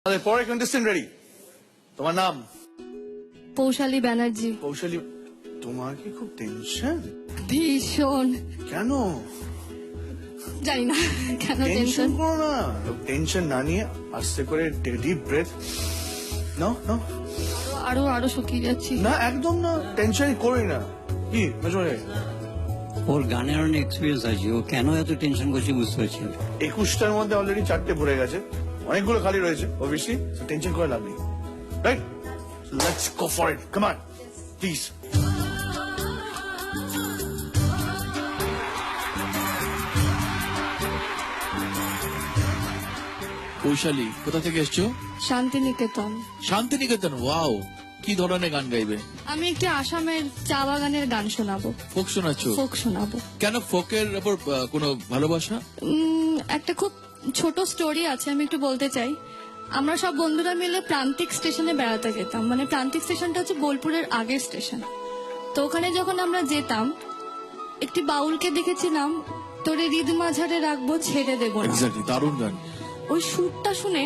আমাদের পরের contestant ready. তোমার নাম? পৌশালী ব্যানার্জি। কৌশলী, তোমার কি খুব টেনশন? ভীষণ। কেন? জানি না কেন টেনশন টেনশন। করো না, টেনশন না নিয়ে আস্তে করে ডিপ ব্রেথ নাও নাও। আরো আরো শুকিয়ে যাচ্ছি। না একদম না, টেনশনই করি না। কি মেজরে ওর গানের অনেক এক্সপিরিয়েন্স আছে, ও কেন এত টেনশন করছে বুঝতে পারছি না। 21টার মধ্যে অলরেডি 4টে ভরে গেছে, অনেকগুলো খালি রয়েছে অবভিয়াসলি, টেনশন করে লাভ নেই। Right, let's go for it, come on please. Vaishali, কোথা থেকে এসছো? শান্তিনিকেতন। শান্তিনিকেতন। ওয়াও, কি ধরনের গান গাইবে? আমি একটি আসামের চা বাগানের গান শোনাবো। ফোক শোনাচ্ছ? ফোক শোনাবো। কেন ফোকের উপর কোনো ভালোবাসা? একটা খুব ছোট স্টোরি আছে, আমি একটু বলতে চাই। আমরা সব বন্ধুরা মিলে প্রান্তিক স্টেশনে বেড়াতে যেতাম। মানে প্রান্তিক স্টেশনটা হচ্ছে বোলপুরের আগের স্টেশন। তো ওখানে যখন আমরা যেতাম, একটি বাউলকে দেখেছিলাম, তোরে হৃদ মাঝারে রাখবো ছেড়ে দেবো না। এক্স্যাক্টলি, দারুণ গান। ওই সুরটা শুনে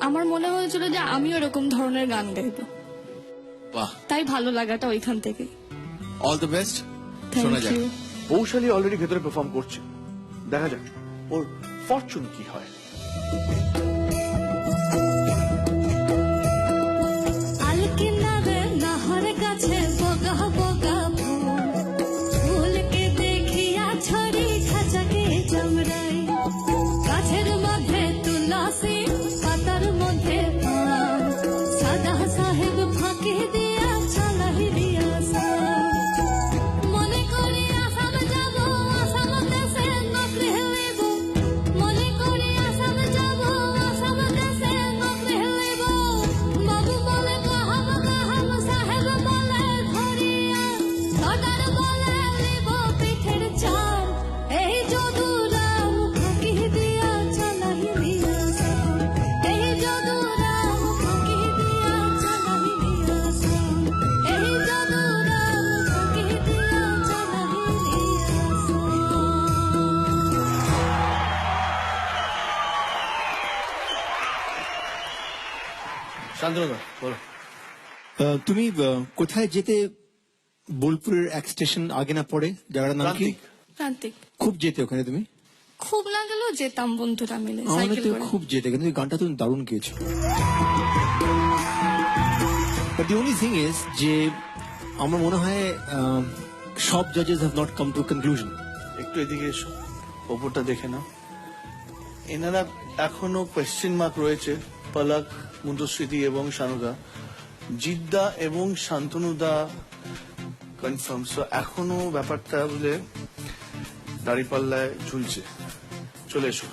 আমার মনে হয়েছিল যে আমি ওরকম ধরনের গান গাইবো। বাহ, তাই ভালো লাগাটা ওইখান থেকে। All the best. থ্যাংক শোনা যাক। ইউ। কৌশলী অলরেডি ভেতরে পারফর্ম করছে, দেখা যাক ওর ফরচুন কি হয়। শান্তনুদা বলো। তুমি কোথায় যেতে? বোলপুরের এক স্টেশন আগে না পড়ে জায়গাটার নাম কি? প্রান্তিক। প্রান্তিক। খুব যেতে ওখানে তুমি? খুব না গেলেও যেতাম বন্ধুরা মিলে আমাদের সাইকেল তো করে। খুব যেতে, কিন্তু এই গানটা তুমি দারুণ গেয়েছো। But the only thing is যে আমার মনে হয় সব জাজেস have not come to conclusion. একটু এদিকে এসো, ওপরটা দেখে নাও। এনারা এখনো কোয়েশ্চেন মার্ক রয়েছে, পলক, মুন্তুস্মৃতি এবং শানুদা। জিদ্দা এবং শান্তনুদা কনফার্ম। সো এখনো ব্যাপারটা বলে দাড়িপাল্লায় ঝুলছে। চলে এসো।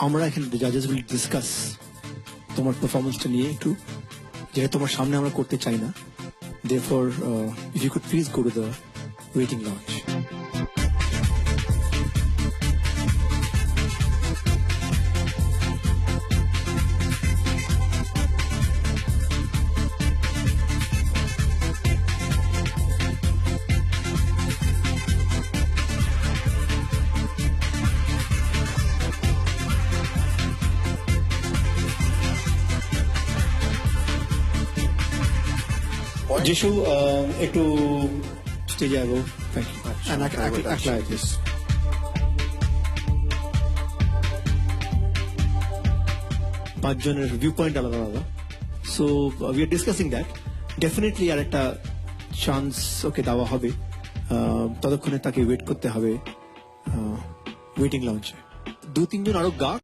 আমরা এখানে জাজেস উইল ডিসকাস তোমার পারফরমেন্সটা নিয়ে একটু, যেটা তোমার সামনে আমরা করতে চাই না। Therefore, if you could please go to the waiting lounge. যিশু একটু স্টেজে আসবো। Thank you. And act like this. পাঁচজনের ভিউ পয়েন্ট আলাদা আলাদা। So we are discussing that. Definitely আর একটা চান্স ওকে দেওয়া হবে। ততক্ষণে তাকে ওয়েট করতে হবে ওয়েটিং লঞ্চে। 2-3 জন আরো গাক